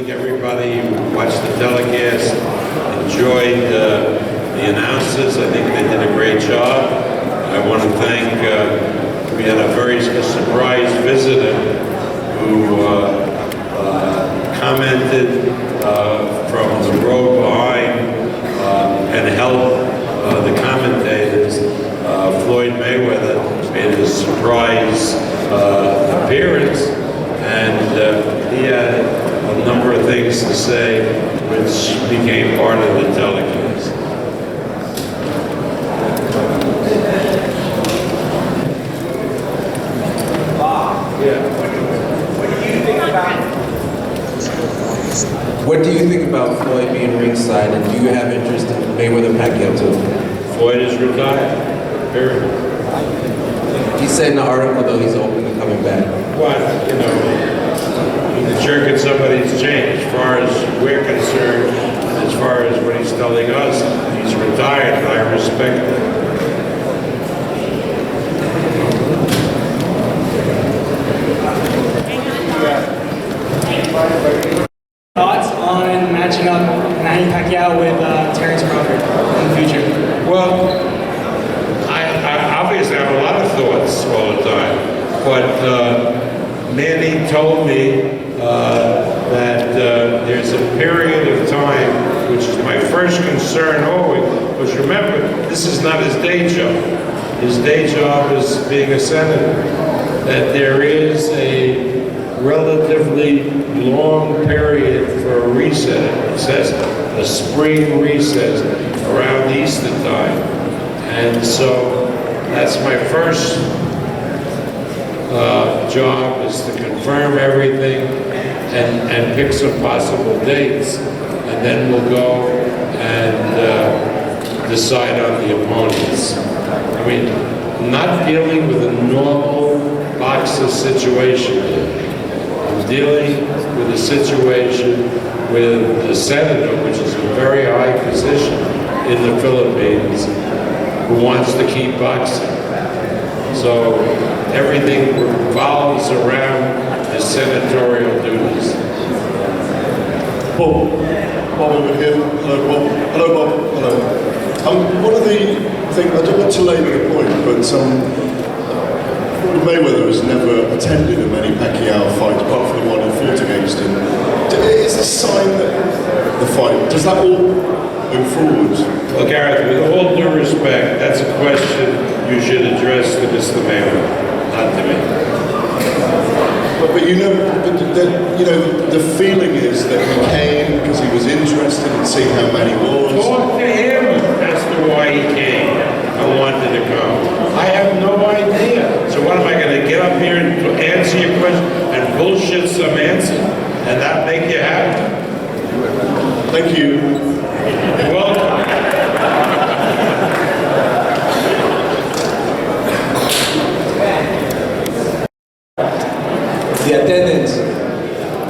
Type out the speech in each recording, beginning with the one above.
think everybody who watched the telecast enjoyed the announcers. I think they did a great job. I want to thank, we had a very surprise visitor who commented from the row behind and helped the commentators. Floyd Mayweather made a surprise appearance, and he had a number of things to say which became part of the telecast. What do you think about Floyd being ringside, and do you have interest in Mayweather Pacquiao too? Floyd is retired, period. He said in the article, though, he's open to coming back. Well, you know, the jerk at somebody's changed. As far as we're concerned, as far as what he's telling us, he's retired, and I respect that. Thoughts on matching up Manny Pacquiao with Terrence Crawford in the future? Well, I obviously have a lot of thoughts all the time, but Manny told me that there's a period of time, which is my first concern always, because remember, this is not his day job. His day job is being a senator. That there is a relatively long period for a recess, a spring recess around Easter time. And so that's my first job, is to confirm everything and pick some possible dates, and then we'll go and decide on the opponents. I mean, I'm not dealing with a normal boxer situation here. I'm dealing with a situation with the senator, which is a very high position in the Philippines, who wants to keep boxing. So everything revolves around his senatorial duties. Bob over here. Hello, Bob. Hello, Bob. Hello. One of the things, I don't want to labour the point, but Mayweather has never attended a Manny Pacquiao fight apart from the one he fought against him. Is this a sign that the fight, does that all move forward? Well, Gareth, with all due respect, that's a question you should address to Mr. Mayweather, not to me. But you know, the feeling is that he came because he was interested in seeing how Manny was. Talk to him as to why he came and wanted to come. I have no idea. So what am I going to get up here and answer your question and bullshit some answer and not make you happy? Thank you. You're welcome. The attendance.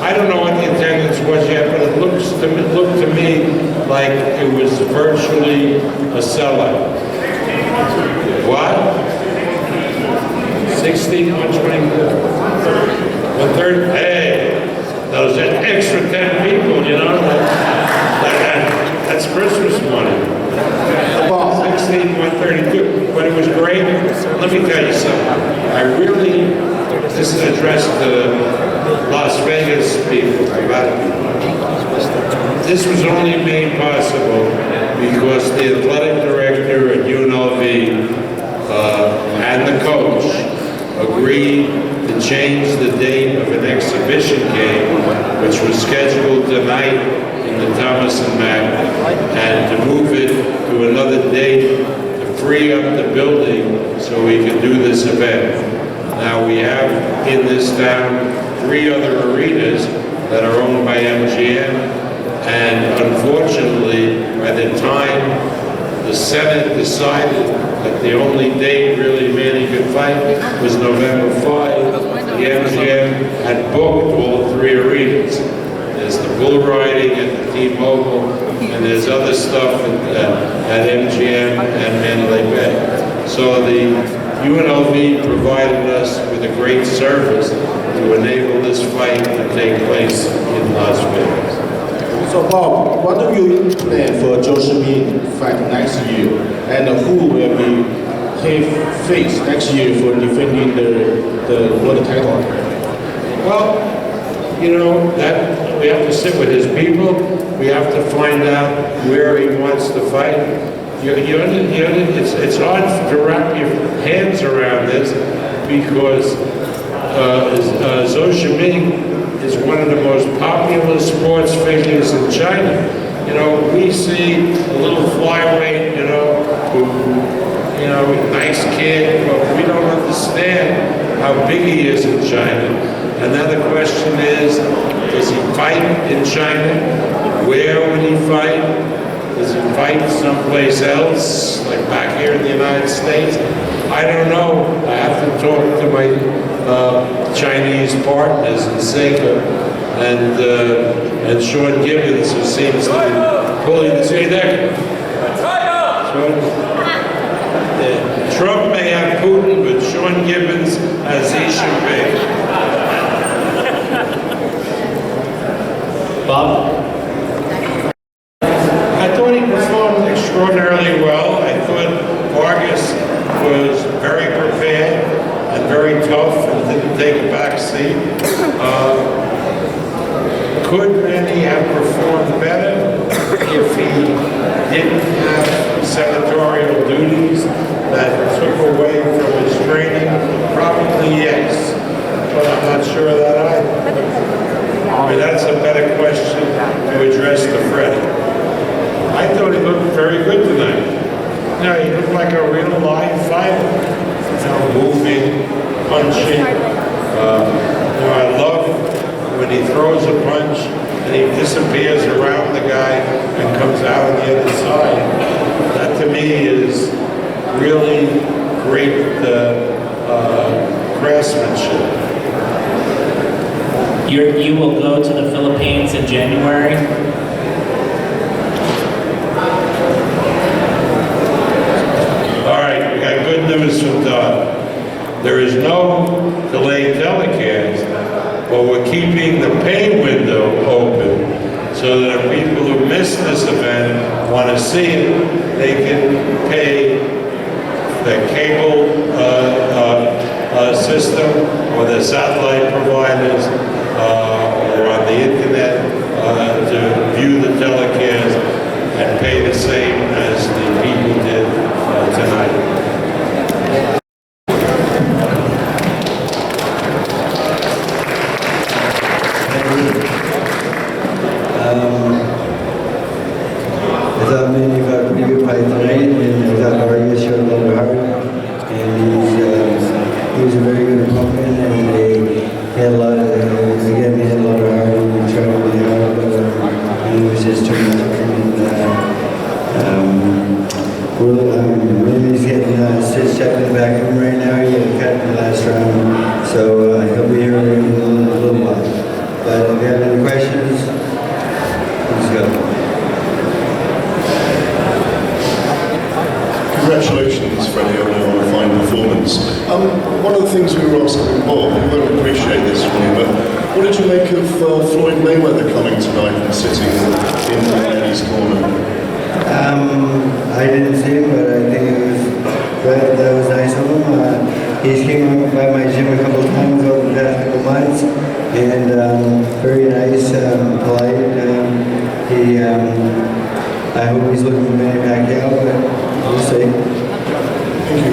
I don't know what the attendance was yet, but it looked to me like it was virtually a sellout. What? 16, 124. 130. Hey, those extra 10 people, you know, that's Christmas money. 16, 132. But it was great. Let me tell you something. I really, this is addressed to Las Vegas people, a lot of people. This was only made possible because the athletic director at UNLV and the coach agreed to change the date of an exhibition game, which was scheduled tonight in the Thomas Mack, and to move it to another date to free up the building so we could do this event. Now we have in this town 3 other arenas that are owned by MGM, and unfortunately, by the time the Senate decided that the only date really Manny could fight was November 5, the MGM had booked all 3 arenas. There's the bull riding at the T-Mobile, and there's other stuff at MGM and Mandalay Bay. So the UNLV provided us with a great service to enable this fight to take place in Las Vegas. So Bob, what do you plan for Zhou Shimin fight next year? And who will be he face next year for defending the world title? Well, you know, that we have to sit with his people. We have to find out where he wants to fight. It's hard to wrap your hands around this because Zhou Shiming is one of the most popular sports figures in China. You know, we see a little flyweight, nice kid, but we don't understand how big he is in China. And then the question is, does he fight in China? Where would he fight? Does he fight someplace else, like back here in the United States? I don't know. I have to talk to my Chinese partners in Sega and Sean Gibbons, who seems to be pulling the say there. Trump may have Putin, but Sean Gibbons has Xi Jinping. Bob? I thought he performed extraordinarily well. I thought Vargas was very prepared and very tough and didn't take a back seat. Could Manny have performed better if he didn't have senatorial duties that took away from his training? Probably yes, but I'm not sure of that either. I mean, that's a better question to address to Freddie. I thought he looked very good tonight. You know, he looked like a real live fighter. You know, moving, punching. I love when he throws a punch and he disappears around the guy and comes out on the other side. That to me is really great craftsmanship. You will go to the Philippines in January. All right, we got good news from Doug. There is no delayed telecast, but we're keeping the pay window open so that if people who missed this event want to see it, they can pay the cable system or the satellite providers or on the internet to view the telecast and pay the same as the people did tonight. I thought Manny got a pretty good fight tonight, and I thought Vargas showed a lot of heart, and he was a very good opponent, and he had a lot of, again, he had a lot of heart, and he tried really hard, but it was his turn to Manny's getting stitched up in the back room right now. He got a cut in the last round, so he'll be here in a little while. But if you have any questions, let's go. Congratulations, Freddie, on a fine performance. One of the things we were asking Bob, he won't appreciate this from you, but what did you make of Floyd Mayweather coming tonight and sitting in Manny's corner? I didn't see him, but I think that was nice of him. He's came by my gym a couple of times over the past couple of months, and very nice, polite. I hope he's looking for Manny Pacquiao, but we'll see. Thank you.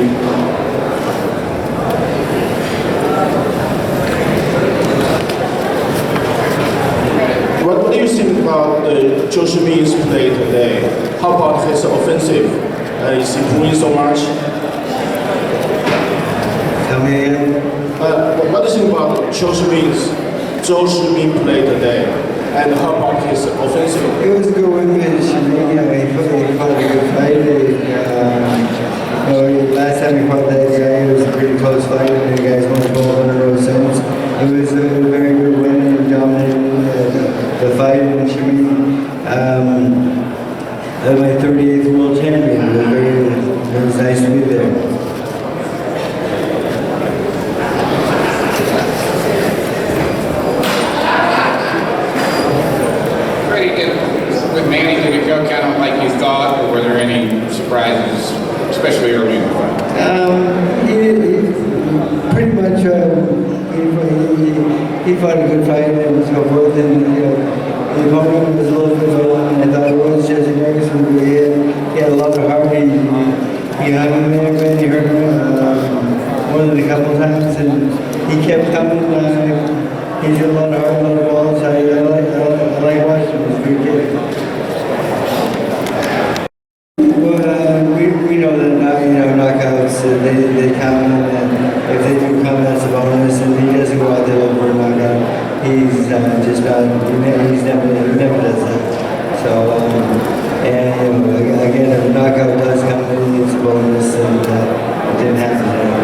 What do you think about Zhou Shimin's play today? How about his offensive? Is he improving so much? Tell me again. What do you think about Zhou Shimin play today? And how about his offensive? It was a good win against Shimin. He fought a good fight. Last time he fought that guy, it was a pretty close fight, and the guys won 12 in a row since. It was a very good win and dominated the fight, and Shimin, my 38th world champion. It was nice to be there. Very good. out kind of like you thought, or were there any surprises, especially early in the fight? He pretty much he fought a good fight and so forth, and the opponent was a little bit lower than I thought it was. Jessie Vargas, he had a lot of heart. He hung him there, he hurt him more than a couple of times, and he kept coming. He did a lot of heart, a lot of balls. I like watching him. He's a good kid. Well, we know that knockouts they count, and if they do come, that's a bonus. And he doesn't go out there looking for a knockout. He's just not. He never does that. So and again, if a knockout does come, it's a bonus, and it didn't happen today.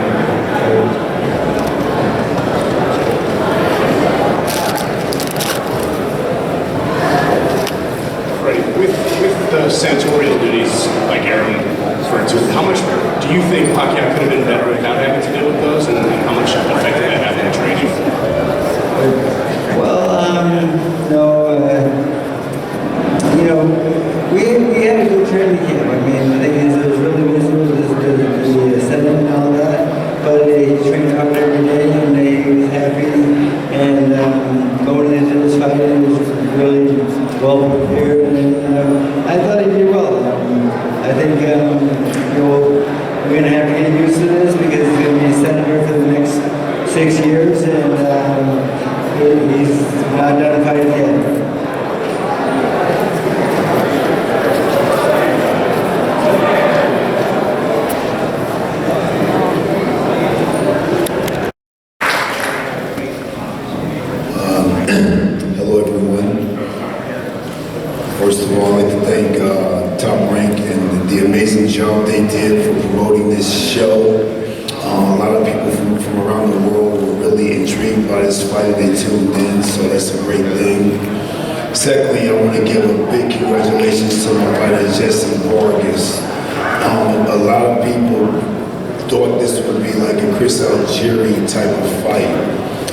With the senatorial duties, like Aaron referred to, how much do you think Pacquiao could have been better without having to deal with those, and how much effect did that have in training? Well, we had a good training camp. I mean, the thing is, it was really miserable, the Senate and all that, but he trained hard every day, and he was happy, and going into this fight, he was really well prepared, and I thought he did well. I think we're going to have to get used to this because he's going to be a senator for the next 6 years, and he's not done fighting yet. Hello, everyone. First of all, I'd like to thank Top Rank and the amazing job they did for promoting this show. A lot of people from around the world were really intrigued by this fight and they tuned in, so that's a great thing. Secondly, I want to give a big congratulations to my fighter, Jessie Vargas. A lot of people thought this would be like a Chris Algieri type of fight.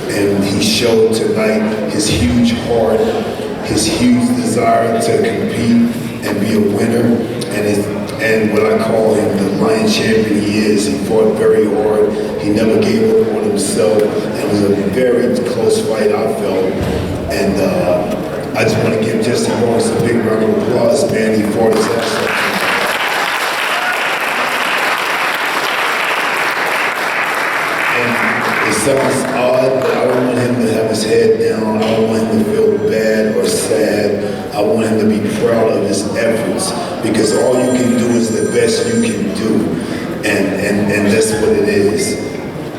And he showed tonight his huge heart, his huge desire to compete and be a winner. And what I call him the lion champion he is. He fought very hard. He never gave up on himself. It was a very close fight, I felt. And I just want to give Jessie Vargas a big round of applause, man. He fought his ass off. It sounds odd, but I don't want him to have his head down. I don't want him to feel bad or sad. I want him to be proud of his efforts because all you can do is the best you can do, and that's what it is.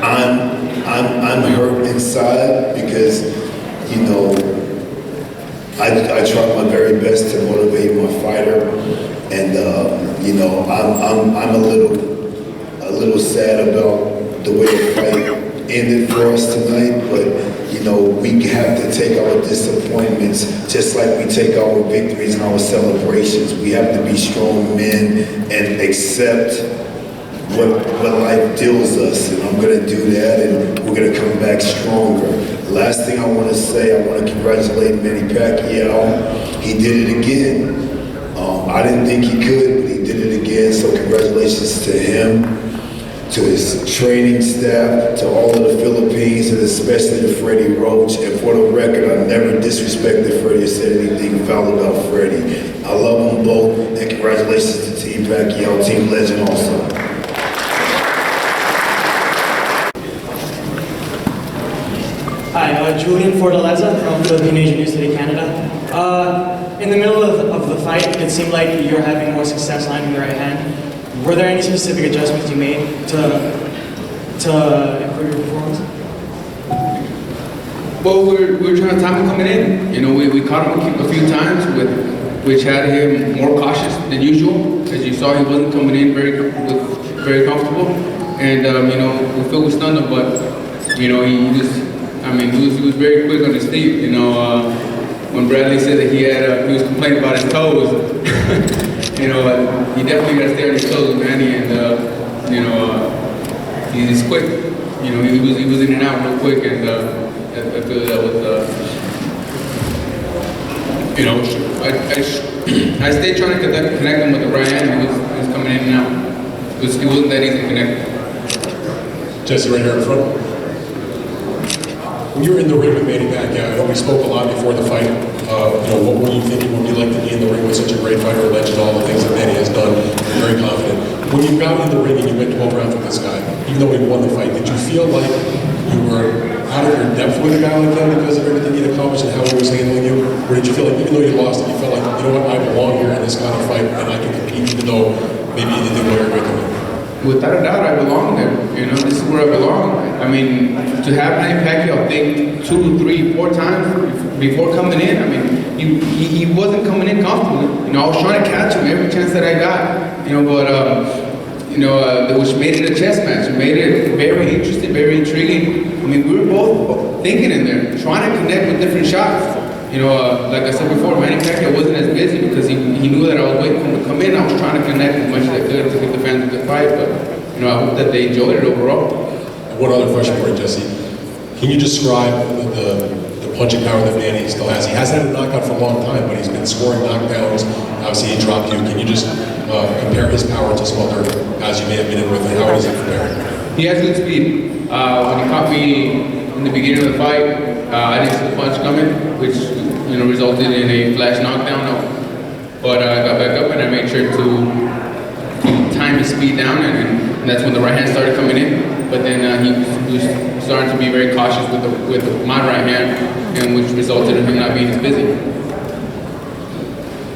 I'm hurt inside because I try my very best to motivate my fighter, and I'm a little sad about the way the fight ended for us tonight, but we have to take our disappointments just like we take our victories and our celebrations. We have to be strong men and accept what life deals us, and I'm going to do that, and we're going to come back stronger. Last thing I want to say, I want to congratulate Manny Pacquiao. He did it again. I didn't think he could, but he did it again, so congratulations to him, to his training staff, to all of the Philippines, and especially to Freddie Roach. And for the record, I never disrespected Freddie or said anything foul about Freddie. I love them both, and congratulations to Team Pacquiao, Team Legend also. Hi, Julian Fortaleza from Philippine Asian News Today, Canada. In the middle of the fight, it seemed like you're having more success landing the right hand. Were there any specific adjustments you made to improve your performance? Well, we're trying to time him coming in. We caught him a few times, which had him more cautious than usual. As you saw, he wasn't coming in very comfortable, and we feel we stunned him, but he was very quick on his feet. When Bradley said that he was complaining about his toes, he definitely got to stay on his toes, Manny, and he's quick. He was in and out real quick, and I feel that was I stayed trying to connect him with the right hand. He was coming in and out. It wasn't that easy to connect. Jessie, right here in front. When you were in the ring with Manny Pacquiao, I know we spoke a lot before the fight. What were you thinking? What would you like to be in the ring with such a great fighter, a legend, all the things that Manny has done? You're very confident. When you got in the ring and you went 12 rounds with this guy, even though he won the fight, did you feel like you were out of your depth with a guy like that because of everything he'd accomplished and how he was handling you? Or did you feel like, even though you lost it, you felt like, you know what, I belong here in this kind of fight and I can compete even though maybe you didn't do very quickly? Without a doubt, I belong there. This is where I belong. I mean, to have Manny Pacquiao think 2, 3, 4 times before coming in, I mean, he wasn't coming in comfortably. I was trying to catch him every chance that I got. Which made it a chess match. It made it very interesting, very intriguing. I mean, we were both thinking in there, trying to connect with different shots. Like I said before, Manny Pacquiao wasn't as busy because he knew that I was waiting for him to come in. I was trying to connect as much as I could to give the fans a good fight, but I hope that they enjoyed it overall. One other question for you, Jessie. Can you describe the punching power that Manny still has? He hasn't had a knockout for a long time, but he's been scoring knockdowns. Obviously, he dropped you. Can you just compare his power to some other guys you may have been in with, and how does it compare? He has good speed. When he caught me in the beginning of the fight, I didn't see the punch coming, which resulted in a flash knockdown. But I got back up and I made sure to time his speed down, and that's when the right hand started coming in. But then he was starting to be very cautious with my right hand, and which resulted in him not being as busy.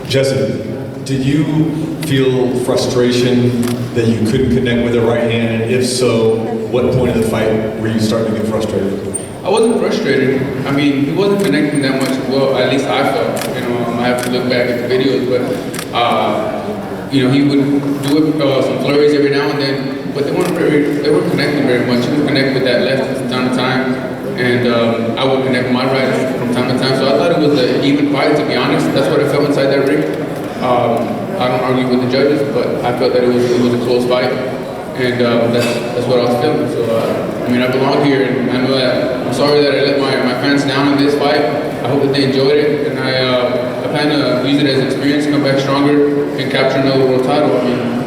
Jessie, did you feel frustration that you couldn't connect with the right hand? And if so, what point of the fight were you starting to get frustrated? I wasn't frustrated. I mean, he wasn't connecting that much. Well, at least I felt. I have to look back at the videos, but he would do some flurries every now and then, but they weren't connecting very much. He would connect with that left from time to time, and I would connect with my right from time to time. So I thought it was an even fight, to be honest. That's what I felt inside that ring. I don't argue with the judges, but I felt that it was a close fight, and that's what I was feeling. So I belong here, and I know that I'm sorry that I let my fans down in this fight. I hope that they enjoyed it, and I plan to use it as experience, come back stronger, and capture another world title.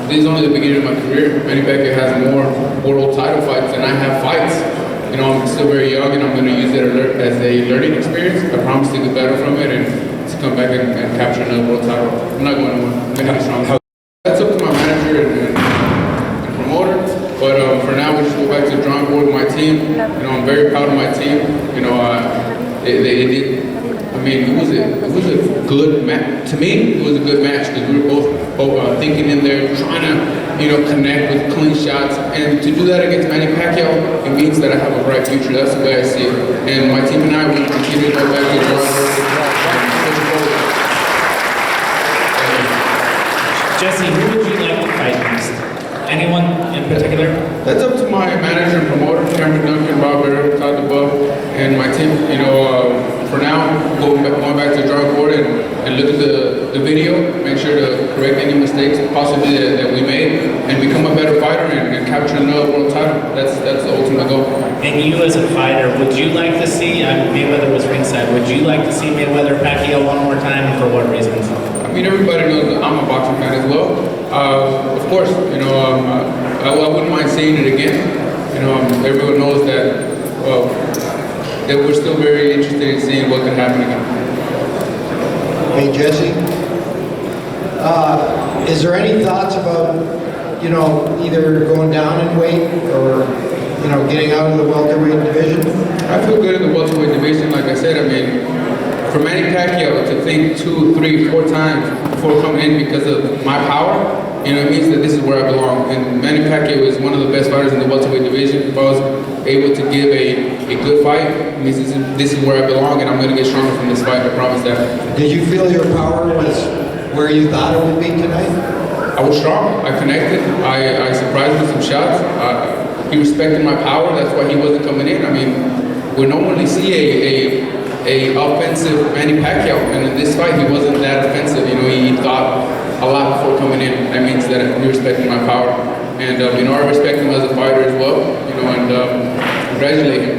This is only the beginning of my career. Manny Pacquiao has more world title fights than I have fights. I'm still very young, and I'm going to use it as a learning experience. I promise to get better from it and to come back and capture another world title. I'm not going to win. I'm going to get stronger. That's up to my manager and promoter. But for now, we just go back to the drawing board with my team. I'm very proud of my team. They did. It was a good match. To me, it was a good match because we were both thinking in there, trying to, connect with clean shots. And to do that against Manny Pacquiao, it means that I have a bright future. That's the way I see it. And my team and I will continue to go back to the drawing board. Jessie, who would you like to fight next? Anyone in particular? That's up to my manager and promoter, Cameron Duncan, Bob Barrett, Todd DeBuff, and my team. For now, going back to the drawing board and look at the video, make sure to correct any mistakes possibly that we made, and become a better fighter and capture another world title. That's the ultimate goal. And you as a fighter, would you like to see, Mayweather was ringside, would you like to see Mayweather Pacquiao one more time, and for what reasons? Everybody knows that I'm a boxing fan as well. Of course, I wouldn't mind seeing it again. Everyone knows that, that we're still very interested in seeing what could happen again. Hey, Jessie, is there any thoughts about, either going down in weight or, getting out of the welterweight division? I feel good in the welterweight division. Like I said, for Manny Pacquiao to think 2, 3, 4 times before coming in because of my power, it means that this is where I belong. And Manny Pacquiao is one of the best fighters in the welterweight division. If I was able to give a good fight, it means this is where I belong, and I'm going to get stronger from this fight. I promise that. Did you feel your power was where you thought it would be tonight? I was strong. I connected. I surprised with some shots. He respected my power. That's why he wasn't coming in. We normally see a offensive Manny Pacquiao, and in this fight he wasn't that offensive. He thought a lot before coming in. That means that he respected my power, and I respect him as a fighter as well. And congratulate him.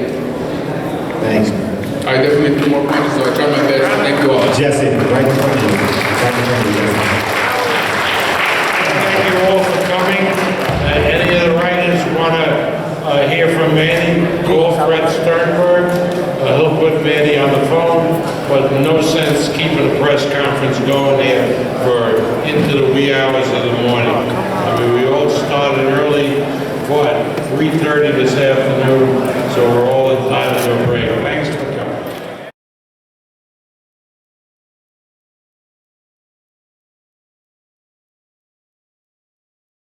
Thanks. I definitely threw more punches, so I tried my best. Thank you all. Jesse, right in front of you. Right in front of you. Thank you all for coming. Any of the writers want to hear from Manny? Call Fred Sternberg. He'll put Manny on the phone, but no sense keeping a press conference going here for into the wee hours of the morning. I mean, we all started early, 3:30 this afternoon.